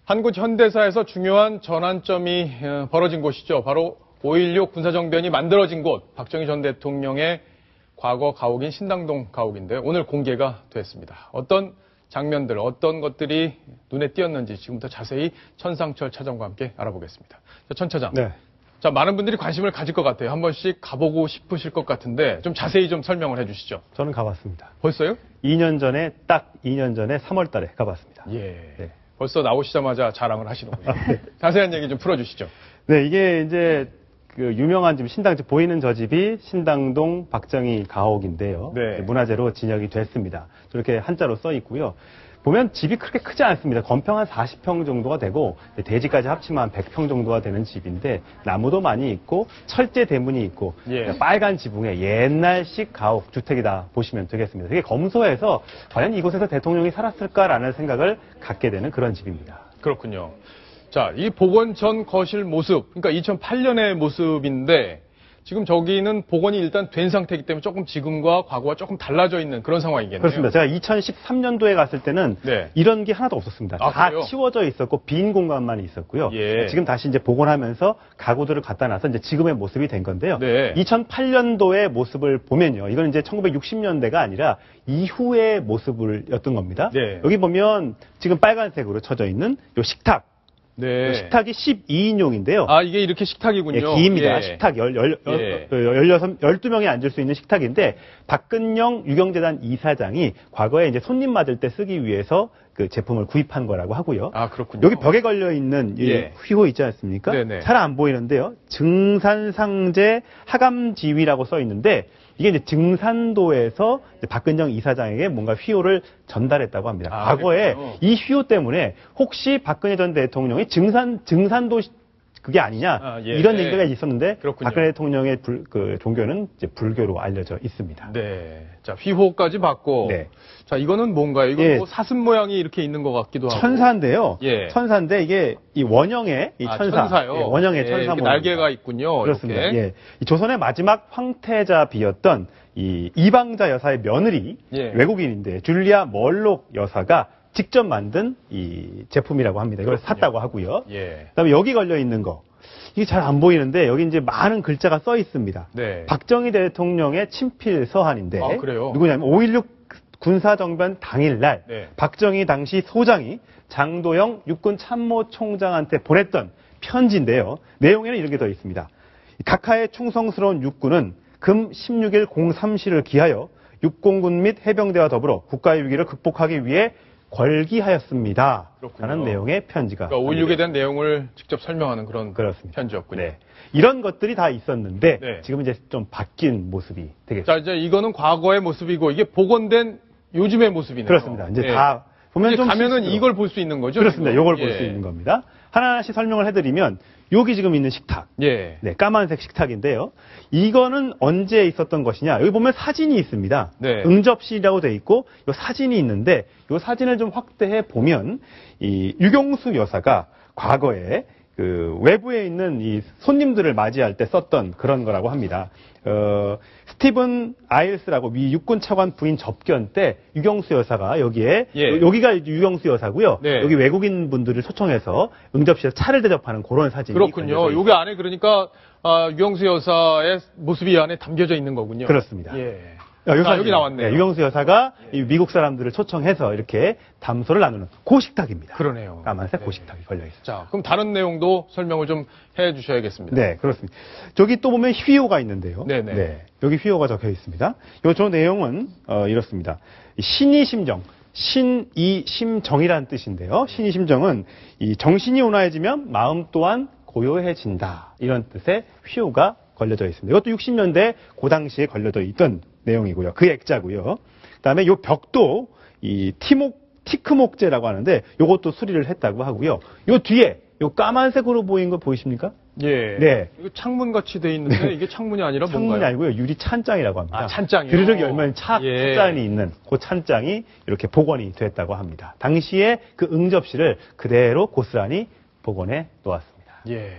한 곳 현대사에서 중요한 전환점이 벌어진 곳이죠. 바로 5.16 군사정변이 만들어진 곳, 박정희 전 대통령의 과거 가옥인 신당동 가옥인데 오늘 공개가 됐습니다. 어떤 장면들, 어떤 것들이 눈에 띄었는지 지금부터 자세히 천상철 차장과 함께 알아보겠습니다. 자, 천 차장. 네. 자, 많은 분들이 관심을 가질 것 같아요. 한 번씩 가보고 싶으실 것 같은데 좀 자세히 좀 설명을 해주시죠. 저는 가봤습니다. 벌써요? 2년 전에, 딱 2년 전에 3월 달에 가봤습니다. 예. 네. 벌써 나오시자마자 자랑을 하시는군요. 네. 자세한 얘기 좀 풀어주시죠. 네, 이게 이제 그 유명한 집, 신당집, 보이는 저 집이 신당동 박정희 가옥인데요. 네. 문화재로 지정이 됐습니다. 저렇게 한자로 써 있고요. 보면 집이 그렇게 크지 않습니다. 건평 한 40평 정도가 되고 대지까지 합치면 한 100평 정도가 되는 집인데 나무도 많이 있고 철제 대문이 있고 예. 빨간 지붕에 옛날식 가옥 주택이다 보시면 되겠습니다. 되게 검소해서 과연 이곳에서 대통령이 살았을까라는 생각을 갖게 되는 그런 집입니다. 그렇군요. 자, 이 복원 전 거실 모습, 그러니까 2008년의 모습인데 지금 저기는 복원이 일단 된 상태이기 때문에 조금 지금과 과거와 조금 달라져 있는 그런 상황이겠네요. 그렇습니다. 제가 2013년도에 갔을 때는 네. 이런 게 하나도 없었습니다. 아, 다 그래요? 치워져 있었고 빈 공간만 있었고요. 예. 지금 다시 이제 복원하면서 가구들을 갖다 놔서 이제 지금의 모습이 된 건데요. 네. 2008년도의 모습을 보면요. 이건 이제 1960년대가 아니라 이후의 모습이었던 겁니다. 네. 여기 보면 지금 빨간색으로 쳐져 있는 요 식탁. 네. 식탁이 12인용인데요. 아, 이게 이렇게 식탁이군요. 예, 기입니다. 예. 식탁 12명이 앉을 수 있는 식탁인데 박근영 유경재단 이사장이 과거에 이제 손님 맞을 때 쓰기 위해서 그 제품을 구입한 거라고 하고요. 아, 그렇군요. 여기 벽에 걸려 있는 이 예. 휘호 있지 않습니까? 네네. 잘 안 보이는데요. 증산상제 하감지위라고 써 있는데 이게 이제 증산도에서 이제 박근영 이사장에게 뭔가 휘호를 전달했다고 합니다. 아, 과거에 그랬군요. 이 휘호 때문에 혹시 박근혜 전 대통령이 증산도 그게 아니냐 아, 예. 이런 얘기가 있었는데 그렇군요. 박근혜 대통령의 그 종교는 이제 불교로 알려져 있습니다. 네. 자, 휘호까지 받고. 네. 자, 이거는 뭔가요? 이거 예. 뭐 사슴 모양이 이렇게 있는 것 같기도 하고. 천사인데요. 예. 천사인데 이게 이 원형의 이 아, 천사, 천사요. 예, 원형의 예, 천사 이렇게 모양. 날개가 있군요. 그렇습니다. 이렇게. 예. 이 조선의 마지막 황태자비였던 이 이방자 여사의 며느리 예. 외국인인데 줄리아 멀록 여사가 직접 만든 이 제품이라고 합니다. 이걸 그렇군요. 샀다고 하고요. 예. 그다음에 여기 걸려 있는 거. 이게 잘 안 보이는데 여기 이제 많은 글자가 써 있습니다. 네. 박정희 대통령의 친필 서한인데 아, 그래요? 누구냐면 5.16 군사정변 당일날 네. 박정희 당시 소장이 장도영 육군 참모총장한테 보냈던 편지인데요. 내용에는 이렇게 더 있습니다. 각하의 충성스러운 육군은 금 16일 03시를 기하여 육공군 및 해병대와 더불어 국가의 위기를 극복하기 위해 걸기하였습니다. 그렇군요. 라는 내용의 편지가. 그러니까 5.16에 대한 내용을 직접 설명하는 그런 그렇습니다. 편지였군요. 네. 이런 것들이 다 있었는데 네. 지금 이제 좀 바뀐 모습이 되겠습니다. 자, 이제 이거는 과거의 모습이고 이게 복원된 요즘의 모습이네요. 그렇습니다. 이제 예. 다 보면 이제 좀 가면은 실수로. 이걸 볼 수 있는 거죠? 그렇습니다. 지금? 이걸 볼 예. 수 있는 겁니다. 하나하나씩 설명을 해드리면 여기 지금 있는 식탁. 예. 네, 까만색 식탁인데요. 이거는 언제 있었던 것이냐? 여기 보면 사진이 있습니다. 네. 응접실이라고 돼 있고 이 사진이 있는데 이 사진을 좀 확대해 보면 이 유경수 여사가 과거에 그 외부에 있는 이 손님들을 맞이할 때 썼던 그런 거라고 합니다. 스티븐 아일스라고 미 육군 차관 부인 접견 때 유경수 여사가 여기에 예. 여기가 유경수 여사고요. 네. 여기 외국인 분들을 초청해서 응접실에 차를 대접하는 그런 사진이 그렇군요. 걸려져 여기 안에 그러니까 유경수 여사의 모습이 이 안에 담겨져 있는 거군요. 그렇습니다. 예. 여기, 여기 나왔네요. 유경수 여사가 이 미국 사람들을 초청해서 이렇게 담소를 나누는 고식탁입니다. 그러네요. 까만색 네. 고식탁이 걸려 있습니다. 자, 그럼 다른 내용도 설명을 좀 해주셔야겠습니다. 네, 그렇습니다. 저기 또 보면 휘호가 있는데요. 네네. 네, 여기 휘호가 적혀 있습니다. 저 내용은 이렇습니다. 신이 심정, 신이 심정이라는 뜻인데요. 신이 심정은 이 정신이 온화해지면 마음 또한 고요해진다. 이런 뜻의 휘호가 걸려져 있습니다. 이것도 60년대 그 당시에 걸려져 있던 내용이고요. 그 액자고요. 그다음에 이 벽도 이 티크목재라고 하는데 이것도 수리를 했다고 하고요. 이 뒤에 이 까만색으로 보이는 거 보이십니까? 예. 네. 이거 창문 같이 돼 있는데 이게 창문이 아니라 창문이 뭔가요? 아니고요. 유리 찬장이라고 합니다. 아, 찬장이요? 드르륵 열면 예. 찬장이 있는 그 찬장이 이렇게 복원이 됐다고 합니다. 당시에 그 응접실을 그대로 고스란히 복원해 놓았습니다. 예.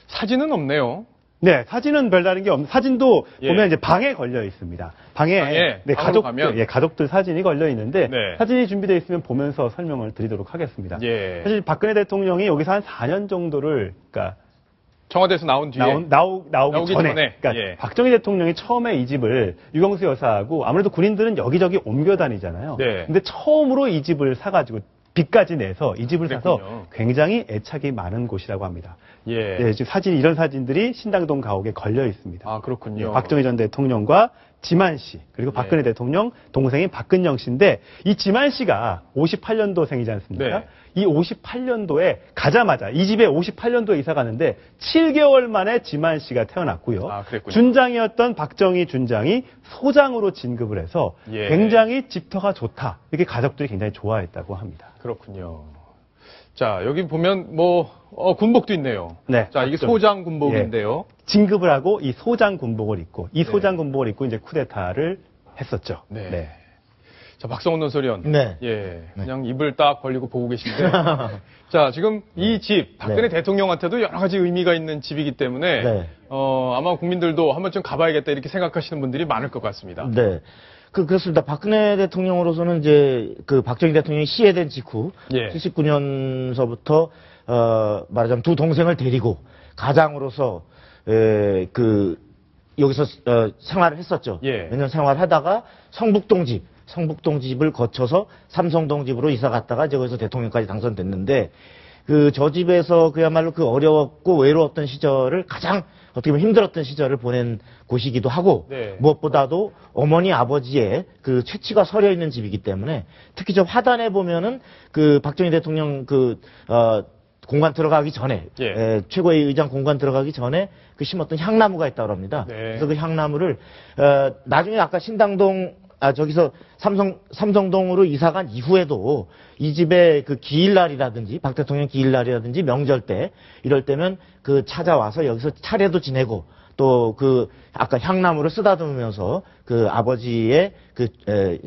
사진은 없네요. 네, 사진은 별다른 게 없는, 사진도 예. 보면 이제 방에 걸려 있습니다. 방에, 네, 방으로 가면? 가족들 사진이 걸려 있는데, 네. 사진이 준비되어 있으면 보면서 설명을 드리도록 하겠습니다. 예. 사실 박근혜 대통령이 여기서 한 4년 정도를, 그러니까, 청와대에서 나온 뒤에 나오기 나오기 전에, 전에. 그러니까 예. 박정희 대통령이 처음에 이 집을 유경수 여사하고 아무래도 군인들은 여기저기 옮겨 다니잖아요. 네. 근데 처음으로 이 집을 사가지고 빚까지 내서 이 집을 사서 그랬군요. 굉장히 애착이 많은 곳이라고 합니다. 예. 예, 지금 이런 사진들이 신당동 가옥에 걸려 있습니다. 아, 그렇군요. 예, 박정희 전 대통령과 지만 씨, 그리고 박근혜 대통령 동생인 박근영 씨인데, 이 지만 씨가 58년도생이지 않습니까? 네. 이 58년도에 가자마자, 이 집에 58년도에 이사 가는데 7개월 만에 지만 씨가 태어났고요. 아, 그랬군요. 준장이었던 박정희 준장이 소장으로 진급을 해서 예. 굉장히 집터가 좋다. 이렇게 가족들이 굉장히 좋아했다고 합니다. 그렇군요. 자, 여기 보면 군복도 있네요. 네. 자, 이게 소장 군복인데요. 진급을 하고 이 소장 군복을 입고, 이 소장 군복을 입고 이제 쿠데타를 했었죠. 네. 네. 자, 박성훈 논설위원. 네. 예. 그냥 입을 딱 벌리고 보고 계신데. 자, 지금 이 집, 박근혜 네. 대통령한테도 여러 가지 의미가 있는 집이기 때문에, 네. 아마 국민들도 한 번쯤 가봐야겠다 이렇게 생각하시는 분들이 많을 것 같습니다. 네. 그렇습니다. 박근혜 대통령으로서는 이제 그 박정희 대통령이 시해된 직후 예. 79년서부터 말하자면 두 동생을 데리고 가장으로서 여기서 생활을 했었죠. 예. 몇 년 생활하다가 성북동 집을 거쳐서 삼성동 집으로 이사 갔다가 이제 거기서 대통령까지 당선됐는데, 저 집에서 그야말로 그 어려웠고 외로웠던 시절을 가장 어떻게 보면 힘들었던 시절을 보낸 곳이기도 하고, 네. 무엇보다도 어머니 아버지의 그 채취가 서려 있는 집이기 때문에, 특히 저 화단에 보면은 그 박정희 대통령 공관 들어가기 전에, 예. 최고의 의장 공관 들어가기 전에 그 심었던 향나무가 있다고 합니다. 네. 그래서 그 향나무를 나중에 아까 신당동 저기서 삼성동으로 이사간 이후에도 이 집에 그 기일날이라든지 박 대통령 기일날이라든지 명절 때 이럴 때면 그 찾아와서 여기서 차례도 지내고, 또 그 아까 향나무를 쓰다듬으면서 그 아버지의 그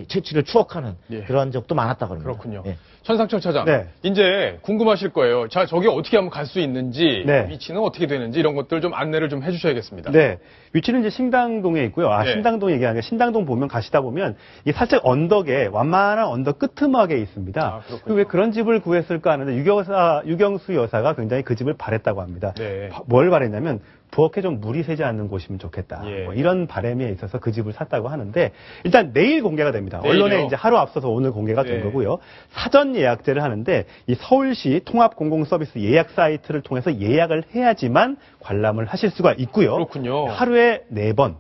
채취를 추억하는 예. 그런 적도 많았다고 합니다. 그렇군요. 예. 천상철 차장. 네. 이제 궁금하실 거예요. 자, 저기 어떻게 하면 갈 수 있는지, 네. 위치는 어떻게 되는지 이런 것들 좀 안내를 좀 해주셔야겠습니다. 네. 위치는 이제 신당동에 있고요. 네. 신당동 얘기하는 게, 신당동 보면 가시다 보면 이게 살짝 언덕에, 완만한 언덕 끄트막에 있습니다. 아, 그렇군요. 왜 그런 집을 구했을까 하는데 유경수 여사가 굉장히 그 집을 바랬다고 합니다. 네. 뭘 바랬냐면 부엌에 좀 물이 새지 않는 곳이면 좋겠다. 예. 뭐 이런 바람에 있어서 그 집을 샀다고 하는데, 일단 내일 공개가 됩니다. 내일요? 언론에 이제 하루 앞서서 오늘 공개가 된 네. 거고요. 사전 예약제를 하는데 이 서울시 통합공공서비스 예약 사이트를 통해서 예약을 해야지만 관람을 하실 수가 있고요. 그렇군요. 하루에 4번.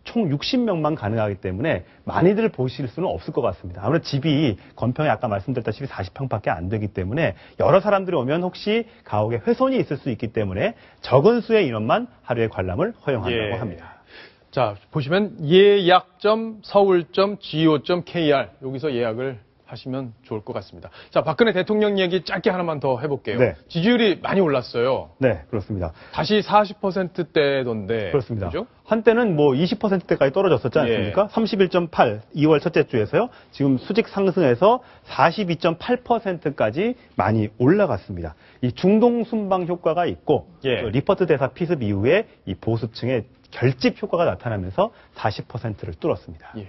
총 60명만 가능하기 때문에 많이들 보실 수는 없을 것 같습니다. 아무래도 집이 건평에 아까 말씀드렸다시피 40평밖에 안 되기 때문에 여러 사람들이 오면 혹시 가옥에 훼손이 있을 수 있기 때문에 적은 수의 인원만 하루에 관람을 허용한다고 예. 합니다. 자, 보시면 예약.서울.go.kr 여기서 예약을 하시면 좋을 것 같습니다. 자, 박근혜 대통령 얘기 짧게 하나만 더 해볼게요. 네. 지지율이 많이 올랐어요. 네, 그렇습니다. 다시 40%대던데. 그렇습니다. 그죠? 한때는 뭐 20%대까지 떨어졌었지 예. 않습니까? 31.8, 2월 첫째 주에서요. 지금 수직 상승해서 42.8%까지 많이 올라갔습니다. 이 중동 순방 효과가 있고, 예. 또 리퍼트 대사 피습 이후에 이 보수층의 결집 효과가 나타나면서 40%를 뚫었습니다. 예.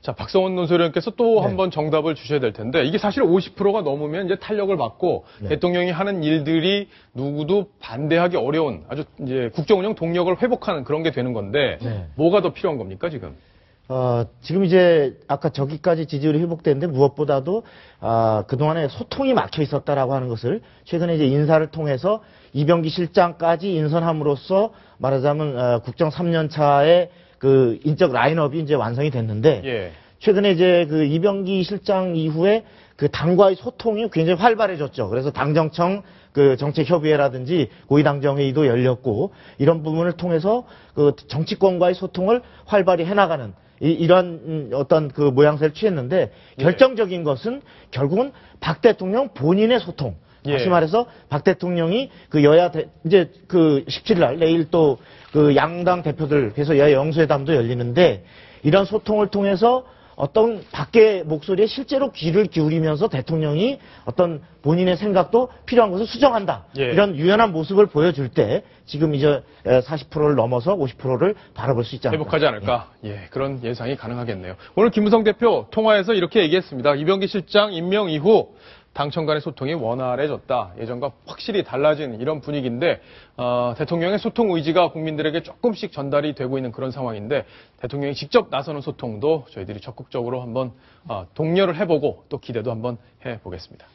자, 박성원 논설위원께서 또 네. 한 번 정답을 주셔야 될 텐데, 이게 사실 50%가 넘으면 이제 탄력을 받고, 네. 대통령이 하는 일들이 누구도 반대하기 어려운 아주 이제 국정운영 동력을 회복하는 그런 게 되는 건데, 네. 뭐가 더 필요한 겁니까, 지금? 지금 이제 아까 저기까지 지지율이 회복됐는데, 무엇보다도 그동안에 소통이 막혀 있었다라고 하는 것을 최근에 이제 인사를 통해서 이병기 실장까지 인선함으로써 말하자면 국정 3년 차의 그 인적 라인업이 이제 완성이 됐는데, 예. 최근에 이제 그 이병기 실장 이후에 그 당과의 소통이 굉장히 활발해졌죠. 그래서 당정청 그 정책협의회라든지 고위당정회의도 열렸고, 이런 부분을 통해서 그 정치권과의 소통을 활발히 해나가는 이런 어떤 그 모양새를 취했는데, 예. 결정적인 것은 결국은 박 대통령 본인의 소통. 예. 다시 말해서 박 대통령이 그 이제 그 17일 내일 또 그 양당 대표들 그래서 여야 영수회담도 열리는데, 이런 소통을 통해서 어떤 밖의 목소리에 실제로 귀를 기울이면서 대통령이 어떤 본인의 생각도 필요한 것을 수정한다. 예. 이런 유연한 모습을 보여줄 때 지금 이제 40%를 넘어서 50%를 바라볼 수 있지 않을까. 회복하지 않을까? 예, 그런 예상이 가능하겠네요. 오늘 김무성 대표 통화에서 이렇게 얘기했습니다. 이병기 실장 임명 이후 당청 간의 소통이 원활해졌다. 예전과 확실히 달라진 이런 분위기인데 대통령의 소통 의지가 국민들에게 조금씩 전달이 되고 있는 그런 상황인데 대통령이 직접 나서는 소통도 저희들이 적극적으로 한번 독려를 해보고 또 기대도 한번 해보겠습니다.